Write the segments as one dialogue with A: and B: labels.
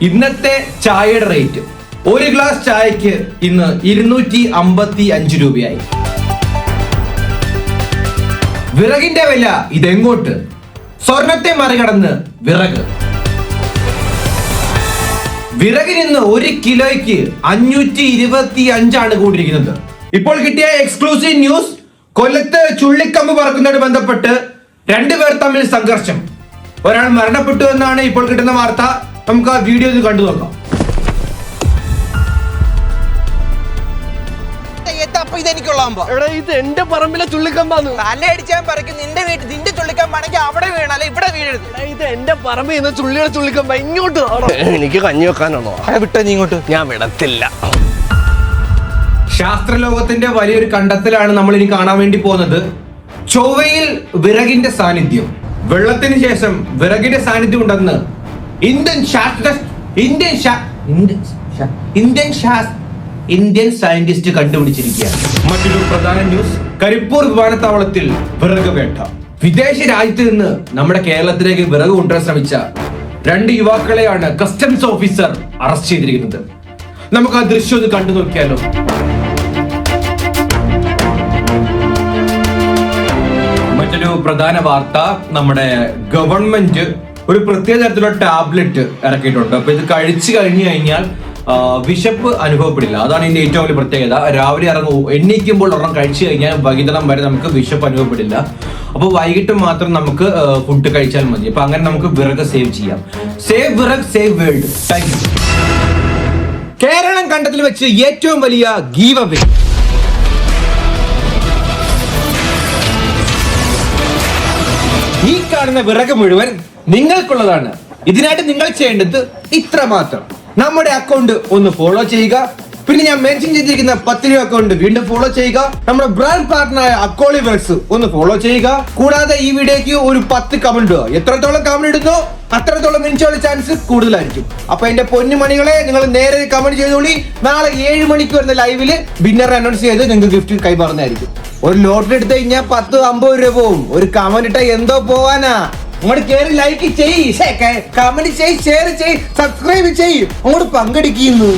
A: ഇന്നത്തെ ചായയുടെ റേറ്റ് ഒരു ഗ്ലാസ് ചായക്ക് ഇന്ന് 255 രൂപയായി. വിറകിന്റെ വില ഇതെങ്ങോട്ട്? സ്വർണത്തെ മറികടന്ന് വിറകിന് ഇന്ന് 1 കിലോയ്ക്ക് 525 കൂടിയിരിക്കുന്നത്. ഇപ്പോൾ കിട്ടിയ എക്സ്ക്ലൂസീവ് ന്യൂസ്, കൊല്ലത്ത് ചുള്ളിക്കമ്പ് പറക്കുന്നതുമായി ബന്ധപ്പെട്ട് 2 പേർ തമ്മിൽ സംഘർഷം. ഒരാൾ മരണപ്പെട്ടു എന്നാണ് ഇപ്പോൾ കിട്ടുന്ന വാർത്ത. നമുക്ക് ആ വീഡിയോ കണ്ടു നോക്കാം.
B: ഇത് എന്റെ പറമ്പിലെ ചുള്ളിക്കമ്പാന്ന്.
C: തലയടിച്ചാൻ പറിക്കും. നിന്റെ വീട്ടിൽ നിന്റെ ചുള്ളിക്കമ്പാണെങ്കിൽ അവിടെ വീണാലേ ഇവിടെ വീഴരുത്.
B: ഇത് എന്റെ പറമ്പിൽ നിന്ന് ചുള്ളിയുടെ ചുള്ളിക്കമ്പ ഇങ്ങോട്ട്. എനിക്ക് കഞ്ഞി വെക്കാനാണോ?
C: വിട്ട നീ ഇങ്ങോട്ട്.
B: ഞാൻ വിടത്തില്ല.
A: ശാസ്ത്രലോകത്തിന്റെ വലിയൊരു കണ്ടെത്തലാണ് നമ്മൾ ഇനി കാണാൻ വേണ്ടി പോകുന്നത്. ചൊവ്വയിൽ വിറകിന്റെ സാന്നിധ്യം, വെള്ളത്തിന് ശേഷം വിറകിന്റെ സാന്നിധ്യം ഉണ്ടെന്ന് ഇന്ത്യൻ സയന്റിസ്റ്റ് കണ്ടുപിടിച്ചിരിക്കുകയാണ്. മറ്റൊരു പ്രധാന ന്യൂസ്, കരിപ്പൂർ വിമാനത്താവളത്തിൽ വിറക് വേട്ട. വിദേശ രാജ്യത്ത് നിന്ന് നമ്മുടെ കേരളത്തിലേക്ക് വിറക് കൊണ്ടുവരാൻ ശ്രമിച്ച 2 യുവാക്കളെയാണ് കസ്റ്റംസ് ഓഫീസർ അറസ്റ്റ് ചെയ്തിരിക്കുന്നത്. നമുക്ക് ആ ദൃശ്യം ഒന്ന് കണ്ടു നോക്കിയാലോ. മറ്റൊരു പ്രധാന വാർത്ത, നമ്മുടെ ഗവൺമെന്റ് ഒരു പ്രത്യേക തരത്തിലുള്ള ടാബ്ലറ്റ് ഇറക്കിയിട്ടുണ്ട്. അപ്പൊ ഇത് കഴിച്ചു കഴിഞ്ഞു കഴിഞ്ഞാൽ വിശപ്പ് അനുഭവപ്പെടില്ല. അതാണ് ഇതിന്റെ ഏറ്റവും വലിയ പ്രത്യേകത. രാവിലെ എണ്ണീക്കുമ്പോൾ ഒരെണ്ണം കഴിച്ചു കഴിഞ്ഞാൽ വൈകുന്നേരം വരെ നമുക്ക് വിശപ്പ് അനുഭവപ്പെടില്ല. അപ്പൊ വൈകിട്ട് മാത്രം നമുക്ക് ഫുഡ് കഴിച്ചാൽ മതി. അപ്പൊ അങ്ങനെ നമുക്ക് വിറക് സേവ് ചെയ്യാം. സേവ് വിറക്, save world. Thank you. Kerala കണ്ടതിൽ വെച്ച് ഏറ്റവും വലിയ ഗീവ് അവേ. ഈ കാണുന്ന വിറക് മുഴുവൻ നിങ്ങൾക്കുള്ളതാണ്. ഇതിനായിട്ട് നിങ്ങൾ ചെയ്യേണ്ടത് ഇത്ര മാത്രം: നമ്മുടെ അക്കൗണ്ട് ഒന്ന് ഫോളോ ചെയ്യുക, പിന്നെ ഞാൻ മെൻഷൻ ചെയ്തിരിക്കുന്ന 10 രൂപ അക്കൗണ്ട് വീണ്ടും ഫോളോ ചെയ്യുക, നമ്മുടെ ബ്രാൻഡ് പാർട്ണറായ അക്കോളി വർക്സ് ഒന്ന് ഫോളോ ചെയ്യുക. കൂടാതെ ഈ വീഡിയോക്ക് ഒരു 10 കമന്റ് ഇടുക. എത്രത്തോളം കമന്റ് ഇടുന്നോ അത്രത്തോളം മിനിച്ചുള്ള ചാൻസ് കൂടുതലായിരിക്കും. അപ്പൊ എന്റെ പൊന്നുമണികളെ, നിങ്ങൾ നേരെ കമന്റ് ചെയ്തോളി. നാളെ 7 മണിക്ക് വരുന്ന ലൈവില് വിന്നർ അനൗൺസ് ചെയ്ത് നിങ്ങൾക്ക് ഗിഫ്റ്റ് കൈമാറുന്നതായിരിക്കും. ഒരു ലോട്ടറി എടുത്തു കഴിഞ്ഞാൽ 10-50 രൂപ പോവും. ഒരു കമന്റ് ഇട്ടാ എന്തോ പോവാനാ. അങ്ങോട്ട് കേറി ലൈക്ക് ചെയ്യ്, കമന്റ് ചെയ്യ്, ഷെയർ ചെയ്യ്, സബ്സ്ക്രൈബ് ചെയ്യ്, അങ്ങോട്ട് പങ്കെടുക്കുന്നു.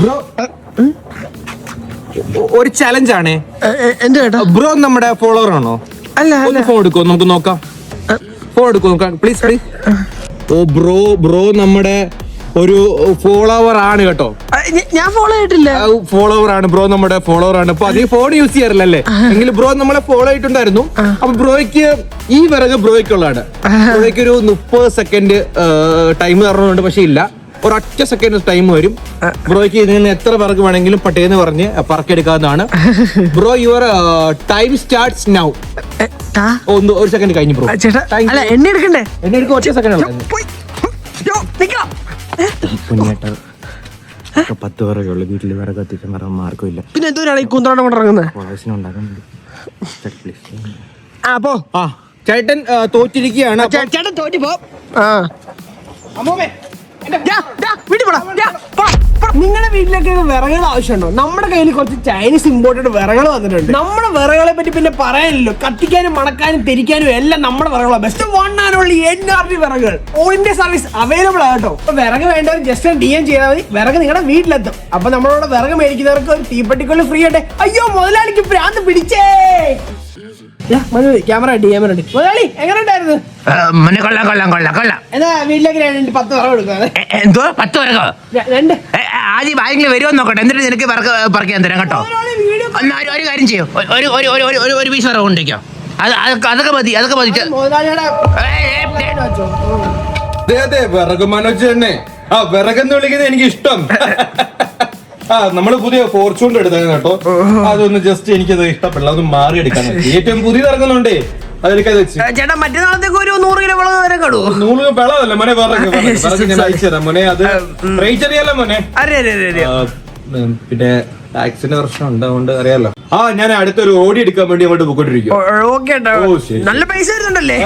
A: ബ്രോ, ഒരു ചലഞ്ച് ആണ്.
B: എന്റെ ചേട്ടാ,
A: ബ്രോ നമ്മുടെ ഫോളോവർ ആണോ?
B: അല്ല.
A: ഫോൺ എടുക്കോ, നമുക്ക് നോക്കാം. ഫോൺ എടുക്കോ, പ്ലീസ്. ഓ ബ്രോ നമ്മുടെ ഒരു ഫോളോവർ ആണ് കേട്ടോ.
B: ഞാൻ ഫോളോ ചെയ്തിട്ടില്ല.
A: ഫോളോവർ ആണ് ബ്രോ, നമ്മുടെ ഫോളോവർ ആണ്. അപ്പൊ അതേ ഫോൺ യൂസ് ചെയ്യാറില്ലല്ലേ? എങ്കിലും ബ്രോ നമ്മളെ ഫോളോ ചെയ്തിട്ടുണ്ടായിരുന്നു. അപ്പൊ ബ്രോയ്ക്ക് ഈ വിറക് ബ്രോയ്ക്കുള്ളതാണ്. ബ്രോയ്ക്ക് ഒരു 30 സെക്കൻഡ് ടൈം തരണമുണ്ട്. പക്ഷെ ഇല്ല, ഒരൊറ്റ സെക്കൻഡ് ടൈം വരും. ബ്രോയ്ക്ക് ഇതിൽ നിന്ന് എത്ര വിറക് വേണമെങ്കിലും പട്ടേന്ന് പറഞ്ഞ് പറക്കെടുക്കാവുന്നതാണ്. Bro, your time starts now. ഒരു സെക്കൻഡ് കഴിഞ്ഞു ബ്രോ.
B: എന്നെ എടുക്കണ്ടേ?
A: എന്നെ എടുക്കും, ഒറ്റ സെക്കൻഡ്. 10 വിറകുള്ളൂ വീട്ടില്. വിറക് എത്തിക്കാൻ വേറെ മാർഗമില്ല.
B: പിന്നെ എന്തോരാണ് ഈ കുന്തോടം കൊണ്ടിറങ്ങുന്നത്?
A: ചേട്ടൻ തോറ്റിരിക്കുകയാണ്.
B: ചേട്ടൻ തോറ്റി പോ. നിങ്ങളുടെ വീട്ടിലൊക്കെ വിറകുകൾ ആവശ്യമുണ്ടോ? നമ്മുടെ കയ്യിൽ കുറച്ച് ചൈനീസ് ഇമ്പോർട്ടഡ് വിറകുകൾ വന്നിട്ടുണ്ട്. നമ്മുടെ വിറകുകളെ പറ്റി പിന്നെ പറയാനില്ലല്ലോ. കത്തിക്കാനും മണക്കാനും തെരിക്കാനും എല്ലാം നമ്മുടെ വിറകുകളാണ്. ബെസ്റ്റ് 1 and only NRD വിറകുകൾ. ഓൾ ഇന്ത്യ സർവീസ് അവൈലബിൾ ആട്ടോ. അപ്പൊ വിറക് വേണ്ടവർ ജസ്റ്റ് DM ചെയ്താൽ മതി, വിറക് നിങ്ങളുടെ വീട്ടിലെത്തും. അപ്പൊ നമ്മളോട് വിറക് മേടിക്കുന്നവർക്ക് ഒരു തീപ്പെട്ടിക്കൊള്ളി ഫ്രീ ആട്ടെ. അയ്യോ, മുതലാളിക്ക് ഭ്രാന്ത് പിടിച്ചേ. ക്യാമറ മുതലാളി എങ്ങനെ ഉണ്ടായിരുന്നു?
D: കൊള്ളാം.
B: എന്നാ വീട്ടിലേക്ക് 10 വിറക് കൊടുക്കാം.
D: എന്തോ 10 വിറകോ?
B: 2.
D: ആദ്യം ആരെങ്കിലും വരുമോ നോക്കട്ടെ, എന്നിട്ട് നിനക്ക് വിറക് പറിക്കാൻ തരാം കേട്ടോ. ഒരു കാര്യം ചെയ്യോ, ഒരു പീസ് വിറക് കൊണ്ടേക്കോ. അതൊക്കെ മതി.
A: അതെ, വിറക് മനോജ് തന്നെ. വിറകെന്ന് വിളിക്കുന്നത് എനിക്ക് ഇഷ്ടം. നമ്മള് പുതിയ ഫോർച്യൂൺ എടുത്തായിരുന്നു കേട്ടോ. അതൊന്ന് ജസ്റ്റ് എനിക്കത് ഇഷ്ടപ്പെടില്ല, അതൊന്ന് മാറിയെടുക്കാൻ. ഏറ്റവും പുതിയത് ഇറങ്ങുന്നുണ്ടേ, അതിലേക്ക്
B: ചേട്ടാ മറ്റന്നാളത്തേക്ക് ഒരു 100 കിലോ വിളവ് വരെ കടൂ.
A: 100 വിളവല്ല മോനെ, വിറക് ഞാൻ അയച്ചു തരാം മോനെ. അത് റേറ്റ് അറിയാലോ മോനെ. പിന്നെ ടാക്സിന്റെ പ്രശ്നം ഉണ്ട്, അതുകൊണ്ട് അറിയാലോ. ഞാൻ അടുത്തൊരു ഓടി എടുക്കാൻ വേണ്ടി അങ്ങോട്ട് പോയിക്കൊണ്ടിരിക്കും.
B: നല്ല പൈസ വരുന്നുണ്ടല്ലേ?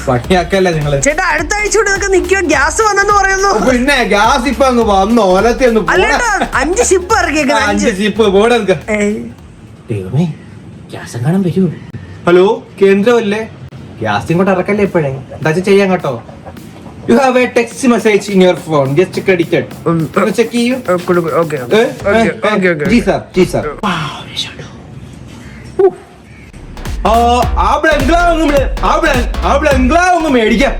A: പണിയാക്കല്ലേ നിങ്ങള്?
B: ചേട്ടാ അടുത്ത ആഴ്ച കൂടെ നിൽക്കുക. ഗ്യാസ് വന്നെന്ന് പറയുന്നു.
A: പിന്നെ ഗ്യാസ് ഇപ്പൊ അങ്ങ് വന്നു, ഓലത്തി ഒന്ന്
B: 5 ഷിപ്പ് ഇറക്കിയേക്കാം.
A: 5 ഷിപ്പ് പോടെ. ദൈവമേ, ഗ്യാസ് കാണാൻ വരുമോ? ഹലോ കേന്ദ്രമല്ലേ? ഗ്യാസ് ഇങ്ങോട്ട് ഇറക്കല്ലേ ഇപ്പോഴേ, എന്താ ചെയ്യാൻ കേട്ടോ. You have a text message in your phone, just credited. Check ചെയ്യൂ. ജി സാർ, ജി സാർ. ആ ബംഗ്ലാവ് ഒന്ന് മേടിക്കാം.